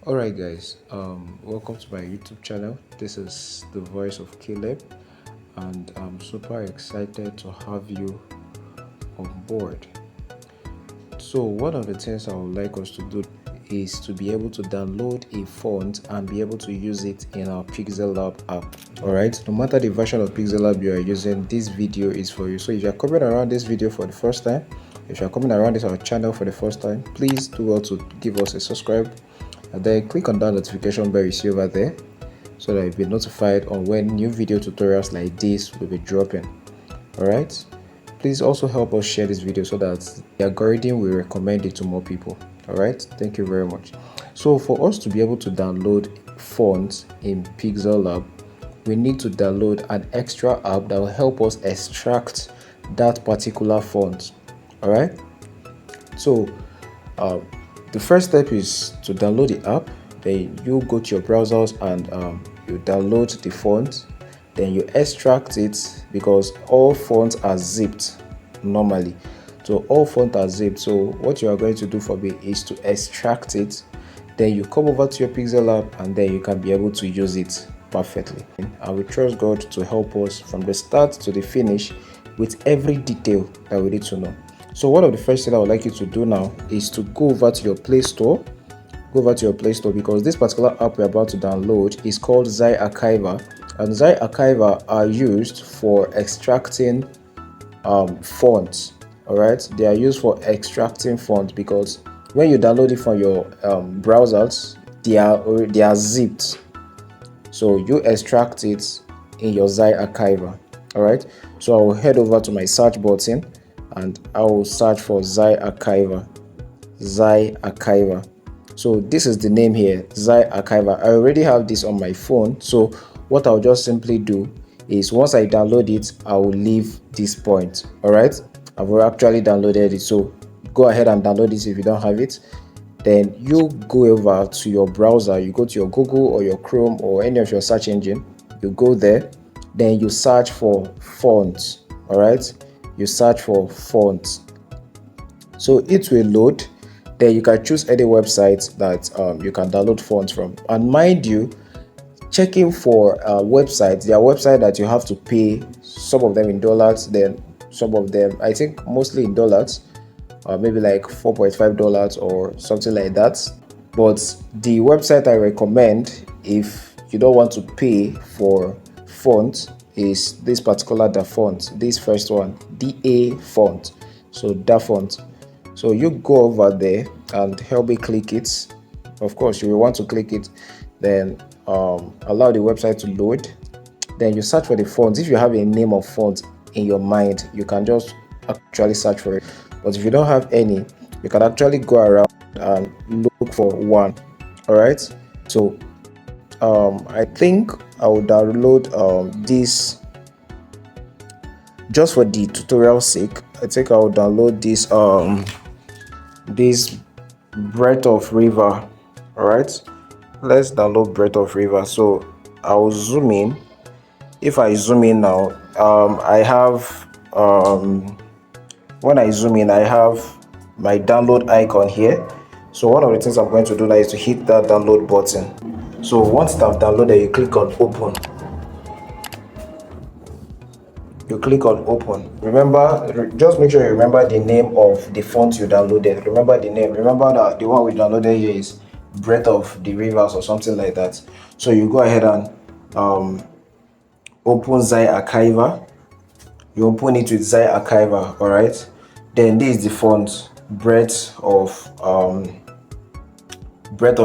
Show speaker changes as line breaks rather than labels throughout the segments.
Alright guys, welcome to my YouTube channel. This is the voice of Caleb and I'm super excited to have you on board. So one of the things I would like us to do is to be able to download a font and be able to use it in our PixelLab app. Alright, no matter the version of PixelLab you are using, this video is for you. So if you're coming around this video for the first time, if you're coming around this our channel for the first time, please do well to give us a subscribe and then click on that notification bell you see over there so that you'll be notified on when new video tutorials like this will be dropping. Alright, please also help us share this video so that the algorithm will recommend it to more people. Alright, thank you very much. So for us to be able to download fonts in PixelLab, we need to download an extra app that will help us extract that particular font. Alright, so the first step is to download the app. Then you go to your browsers and you download the font. Then you extract it because all fonts are zipped normally. So all fonts are zipped. So what you are going to do for me is to extract it. Then you come over to your PixelLab and then you can be able to use it perfectly. I will trust God to help us from the start to the finish with every detail that we need to know. So one of the first things I would like you to do now is to go over to your Play Store. Go over to your Play Store because this particular app we're about to download is called XiArchiver, and XiArchiver are used for extracting fonts. Alright, they are used for extracting fonts because when you download it from your browsers, they are zipped. So you extract it in your XiArchiver. Alright, so I will head over to my search button and I will search for XiArchiver. So this is the name here, XiArchiver. I already have this on my phone, so what I'll just simply do is once I download it, I will leave this point. Alright, I've actually downloaded it, so go ahead and download it if you don't have it. Then you go over to your browser, you go to your Google or your Chrome or any of your search engine, you go there, then you search for fonts. Alright, you search for fonts, so it will load. Then you can choose any website that you can download fonts from, and mind you, checking for websites, there are websites that you have to pay, some of them in dollars, then some of them I think mostly in dollars, maybe like $4.5 or something like that. But the website I recommend if you don't want to pay for font is this particular DaFont, this first one, DaFont. So DaFont. So you go over there and help me click it. Of course you will want to click it, then allow the website to load. Then you search for the font. If you have a name of font in your mind, you can just actually search for it, but if you don't have any, you can actually go around and look for one. All right, so I think I will download this just for the tutorial sake. I think I will download this Breath of River. All right, let's download Breath of River. So I'll zoom in. If I zoom in now, I have when I zoom in, I have my download icon here. So one of the things I'm going to do now is to hit that download button. So once I've downloaded, you click on open. You click on open. Remember, just make sure you remember the name of the font you downloaded. Remember the name. Remember that the one we downloaded here is Breath of the Rivers or something like that. So you go ahead and open XiArchiver. You open it with XiArchiver. All right, then this is the font, Breath of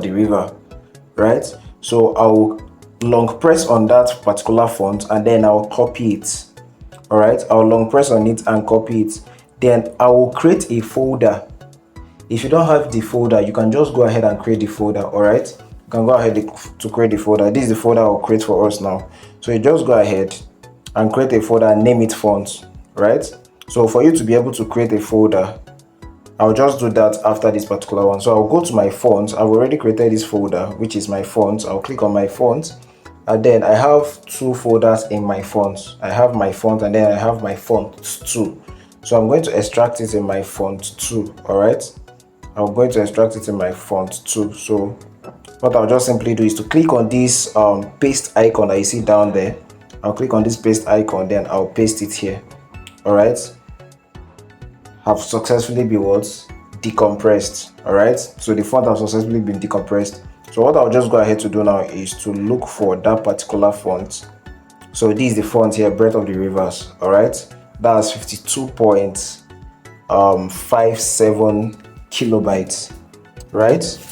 the River, right? So I'll long press on that particular font and then I'll copy it. All right, I'll long press on it and copy it. Then I will create a folder. If you don't have the folder, you can just go ahead and create the folder. All right, you can go ahead to create the folder. This is the folder I'll create for us now. So you just go ahead and create a folder and name it fonts, right? So for you to be able to create a folder, I'll just do that after this particular one. So I'll go to my fonts. I've already created this folder, which is my fonts. I'll click on my fonts, and then I have two folders in my fonts. I have my font and then I have my fonts too. So I'm going to extract it in my font too. All right, I'm going to extract it in my font too. So what I'll just simply do is to click on this paste icon that you see down there. I'll click on this paste icon, then I'll paste it here. All right, have successfully been what? Decompressed. All right, so the font has successfully been decompressed. So what I'll just go ahead to do now is to look for that particular font. So this is the font here, Breath of the Rivers. All right, that's 52.57 kilobytes, right?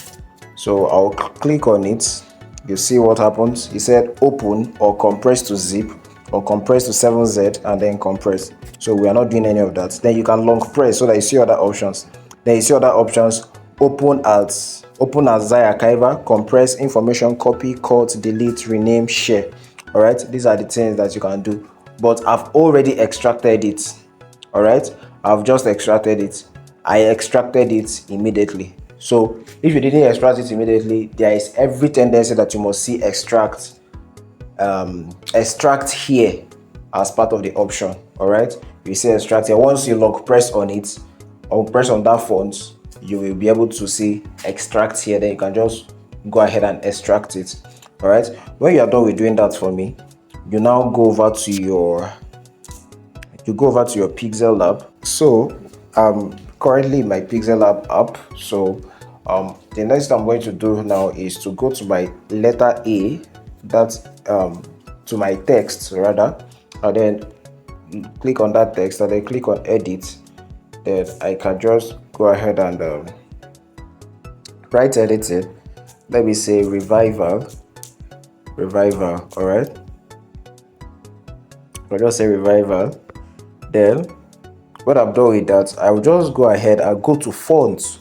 So I'll click on it. You see what happens. It said open or compress to zip or compress to 7Z and then compress. So we are not doing any of that. Then you can long press so that you see other options. Then you see other options. Open as Xi Archiver, compress, information, copy, cut, delete, rename, share. All right, these are the things that you can do. But I've already extracted it. All right, I've just extracted it. I extracted it immediately. So if you didn't extract it immediately, there is every tendency that you must see extract here as part of the option. All right, you see extract here. Once you long press on it or press on that font, you will be able to see extract here. Then you can just go ahead and extract it. All right, when you are done with doing that for me, you now go over to your Pixel Lab. So currently in my Pixel Lab app. So the next thing I'm going to do now is to go to my letter A, that's to my text rather, and then click on that text and then click on edit. Then I can just go ahead and write edited. Let me say revival. All right, I'll just say revival. Then when I'm done with that, I will just go ahead and go to fonts.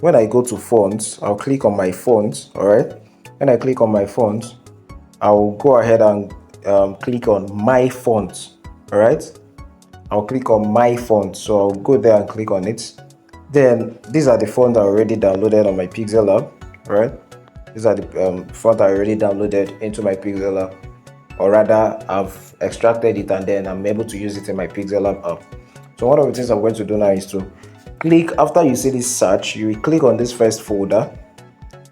When I go to fonts, I'll click on my font. All right, when I click on my font, I'll go ahead and click on my font. All right, I'll click on my font. So I'll go there and click on it. Then these are the fonts I already downloaded on my Pixel Lab. All right, these are the fonts I already downloaded into my Pixel Lab, or rather I've extracted it and then I'm able to use it in my Pixel Lab app. So one of the things I'm going to do now is to click, after you see this search, you will click on this first folder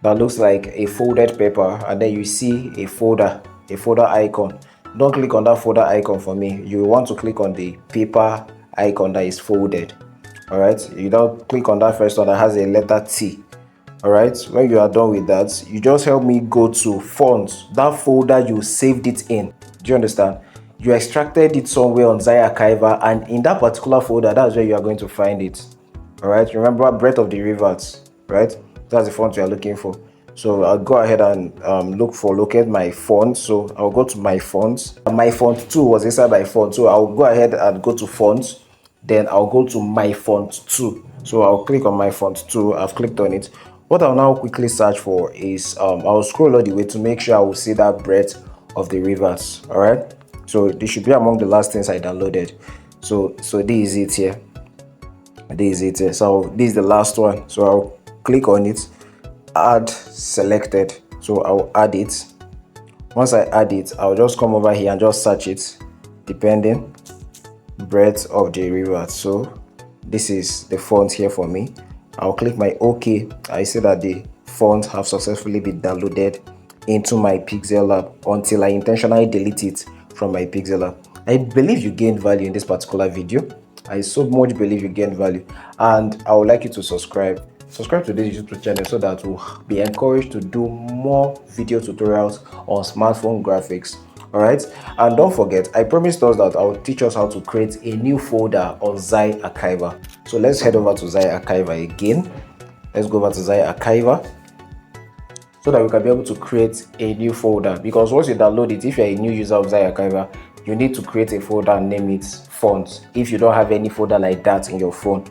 that looks like a folded paper, and then you see a folder icon. Don't click on that folder icon for me. You want to click on the paper icon that is folded. All right, you don't click on that first one that has a letter T. All right, when you are done with that, you just help me go to fonts, that folder you saved it in. Do you understand? You extracted it somewhere on Xi Archiver, and in that particular folder, that's where you are going to find it. All right, remember Breath of the Rivers, right? That's the font you are looking for. So I'll go ahead and locate my font. So I'll go to my fonts. My font 2 was inside my font, so I'll go ahead and go to fonts. Then I'll go to my font 2. So I'll click on my font 2. I've clicked on it. What I'll now quickly search for is I'll scroll all the way to make sure I will see that Breath of the Rivers. All right, so this should be among the last things I downloaded. So this is it here. This is it here. So this is the last one. So I'll click on it, add selected. So I'll add it. Once I add it, I'll just come over here and just search it, depending. Breath of the River. So this is the font here for me. I'll click my OK. I see that the font have successfully been downloaded into my Pixel Lab until I intentionally delete it from my Pixel Lab. I believe you gained value in this particular video. I so much believe you gained value, and I would like you to subscribe to this YouTube channel so that we'll be encouraged to do more video tutorials on smartphone graphics. All right, and don't forget, I promised us that I'll teach us how to create a new folder on Xi Archiver. So let's head over to Xi Archiver again. Let's go over to Xi Archiver so that we can be able to create a new folder, because once you download it, if you're a new user of Xi Archiver, you need to create a folder and name it font if you don't have any folder like that in your phone.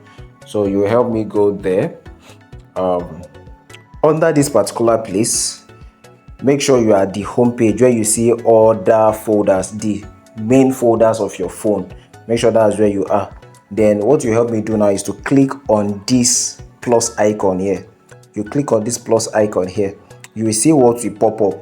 So you help me go there. Under this particular place, make sure you are at the home page where you see other folders, the main folders of your phone. Make sure that's where you are. Then what you help me do now is to click on this plus icon here. You click on this plus icon here, you will see what will pop up.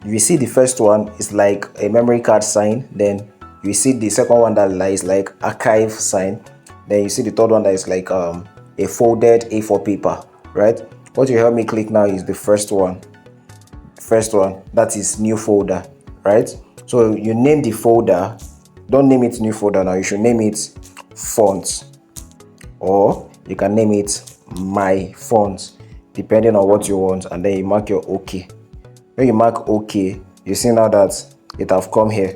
You will see the first one is like a memory card sign. Then you see the second one that is like archive sign. Then you see the third one that is like a folded A4 paper, right? What you help me click now is the first one. first one, that is new folder, right? So you name the folder, don't name it new folder now, you should name it fonts, or you can name it my fonts, depending on what you want, and then you mark your OK. When you mark OK, you see now that it have come here.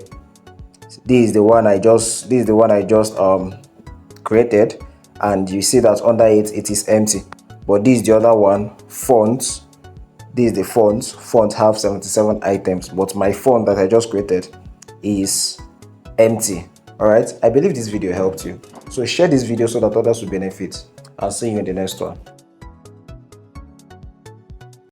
This is the one I just created, and you see that under it is empty. But this is the other one, fonts. This is the fonts. Font have 77 items, but my font that I just created is empty. All right, I believe this video helped you, so share this video so that others will benefit. I'll see you in the next one.